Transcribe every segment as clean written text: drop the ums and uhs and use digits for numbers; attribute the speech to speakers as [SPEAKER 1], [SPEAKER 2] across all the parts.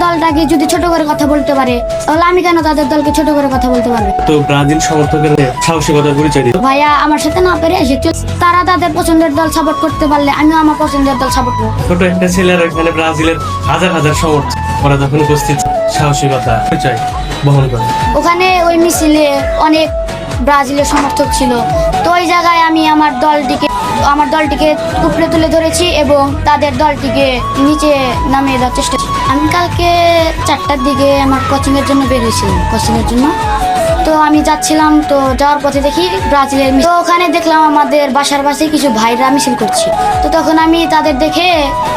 [SPEAKER 1] দলটাকে যদি ছোট করে কথা বলতে পারে, তাহলে আমি কেন তাদের দলকে ছোট করে কথা বলতে পারবো?
[SPEAKER 2] তো ব্রাজিল সমর্থকের সাহসিকতার পরিচয় দিত।
[SPEAKER 1] ভাইয়া আমার সাথে না পেরে এসে তারা তাদের পছন্দের দল সাপোর্ট করতে পারলে আমিও আমার পছন্দের দল সাপোর্ট করবো।
[SPEAKER 2] ছোট একটা ছেলের এখানে ব্রাজিলের হাজার হাজার সমর্থক ওরা যখন উপস্থিত, সাহসিকতা পরিচয় বহন করে।
[SPEAKER 1] ওখানে ওই মিছিলে অনেক ব্রাজিলের সমর্থক ছিল, তো ওই জায়গায় আমি আমার দলটিকে উপরে তুলে ধরেছি এবং তাদের দলটিকে নিচে নামিয়ে দেওয়ার চেষ্টা করছি। আমি কালকে 4টার দিকে আমার কোচিংয়ের জন্য বের হয়েছিলাম, কোচিংয়ের জন্য। তো আমি যাচ্ছিলাম, তো যাওয়ার পথে দেখি ব্রাজিলের তো ওখানে দেখলাম আমাদের বাসার পাশে কিছু ভাইরা মিছিল করছে। তো তখন আমি তাদের দেখে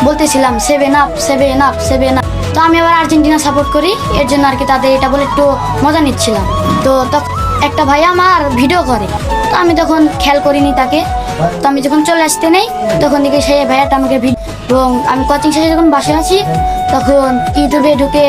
[SPEAKER 1] বলতেছিলাম 7 আপ 7 আপ 7 আপ। তো আমি আবার আর্জেন্টিনা সাপোর্ট করি, এর জন্য আর কি তাদের এটা বলে একটু মজা নিচ্ছিলাম। তো তখন একটা ভাই আমার ভিডিও করে, তো আমি তখন খেয়াল করিনি তাকে। তো আমি যখন চলে আসতে নেই তখন দেখি সেই ভাইয়াটা আমাকে এবং আমি কোচিং শেষে যখন বাসায় আছি তখন ইউটিউবে ঢুকে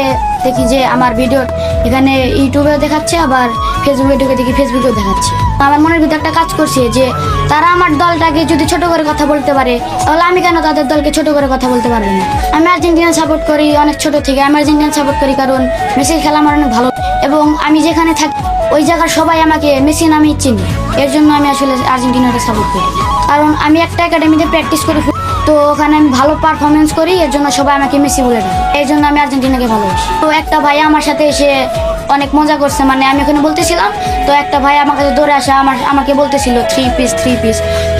[SPEAKER 1] দেখি যে আমার ভিডিও এখানে ইউটিউবেও দেখাচ্ছে, আবার ফেসবুকে ঢুকে দেখি ফেসবুকেও দেখাচ্ছে। আমার মনের ভিতরে একটা কাজ করছে যে তারা আমার দলটাকে যদি ছোট করে কথা বলতে পারে, তাহলে আমি কেন তাদের দলকে ছোট করে কথা বলতে পারবো না? আমি আর্জেন্টিনা সাপোর্ট করি অনেক ছোট থেকে। আমি আর্জেন্টিনা সাপোর্ট করি কারণ মেসির খেলা আমার অনেক ভালো এবং আমি যেখানে থাকি ওই জায়গার সবাই আমাকে মেসি নামেই চিনি। এর জন্য আমি আসলে আর্জেন্টিনাকে সাপোর্ট করি, কারণ আমি একটা একাডেমিতে প্র্যাকটিস করি, তো ওখানে আমি ভালো পারফরমেন্স করি, এর জন্য সবাই আমাকে মেসি বলে ডাকে। এই জন্য আমি আর্জেন্টিনাকে ভালোবাসি। তো একটা ভাই আমার সাথে এসে অনেক মজা করছে, মানে আমি ওখানে বলতেছিলাম, তো একটা ভাই আমার কাছে দৌড়ে আসে আমাকে বলতেছিল 3 পিস 3 পিস।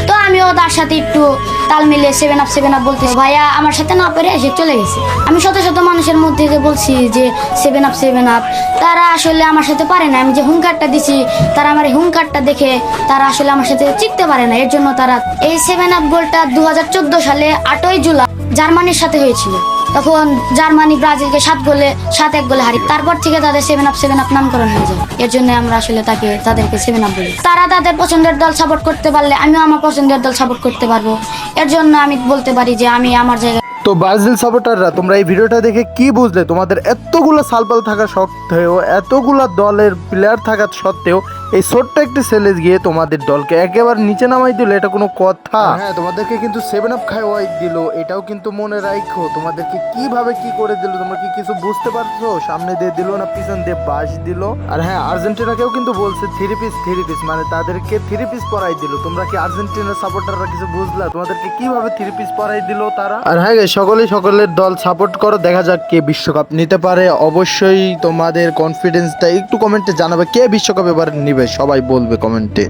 [SPEAKER 1] তো আমিও তার সাথে একটু তাল মিলিয়ে 7 আপ 7 আপ বলতে, ভাইয়া আমার সাথে না পেরে এসে চলে গেছে। আমি শত শত মানুষের মধ্যে যে বলছি যে 7 আপ 7 আপ, তারা আসলে আমার সাথে পারে না। আমি যে হুঙ্কারটা দিছি, তারা আমার এই হুঙ্কারটা দেখে তারা আসলে আমার সাথে চিকতে পারে না। এর জন্য তারা এই 7 আপ গোলটা 2014 সালে 8ই জুলাই জার্মানির সাথে হয়েছিল। তখন জার্মানি ব্রাজিলকে 7-1 গোলে হারিয়ে, তারপর থেকে তাদের 7 আপ নামকরণ হয়ে যায়। এর জন্য আমরা আসলে তাদেরকে 7 আপ বলি। তারা তাদের পছন্দের দল সাপোর্ট করতে পারলে আমিও আমার পছন্দের দল সাপোর্ট করতে পারবো। এর জন্য আমি বলতে পারি যে আমি আমার জায়গায়।
[SPEAKER 3] তো ব্রাজিল সাপোর্টাররা, তোমরা এই ভিডিওটা দেখে কি বুঝলে? তোমাদের এতগুলো সালপাল থাকা সত্ত্বেও, এতগুলো দলের প্লেয়ার থাকা সত্ত্বেও এই ছোট্ট একটি ছেলে গিয়ে তোমাদের দলকে একেবারে নিচে নামাই দিল, এটা কোনো কথা? হ্যাঁ, তোমাদেরকে কিন্তু 7 আপ খাওয়াই দিল, এটাও কিন্তু মনে রাখো। তোমাদেরকে কিভাবে কি করে দিল তোমরা কি কিছু বুঝতে পারছো? সামনে দিয়ে দিল না পিছন দিয়ে বাস দিল? আর হ্যাঁ, আর্জেন্টিনাকেও কিন্তু বলছে 3 পিস, মানে তাদেরকে 3 পিস পরাই দিল। তোমরা কি আর্জেন্টিনার সাপোর্টাররা কিছু বুঝলা? তোমাদেরকে কিভাবে 3 পিস পরাই দিল তারা? আর হ্যাঁ, সকলের দল সাপোর্ট করো, দেখা যাক কে বিশ্বকাপ নিতে পারে। অবশ্যই তোমাদের কনফিডেন্সটা একটু কমেন্টে জানাবে, কে বিশ্বকাপ এবার নিবে, সবাই বলবে কমেন্টে।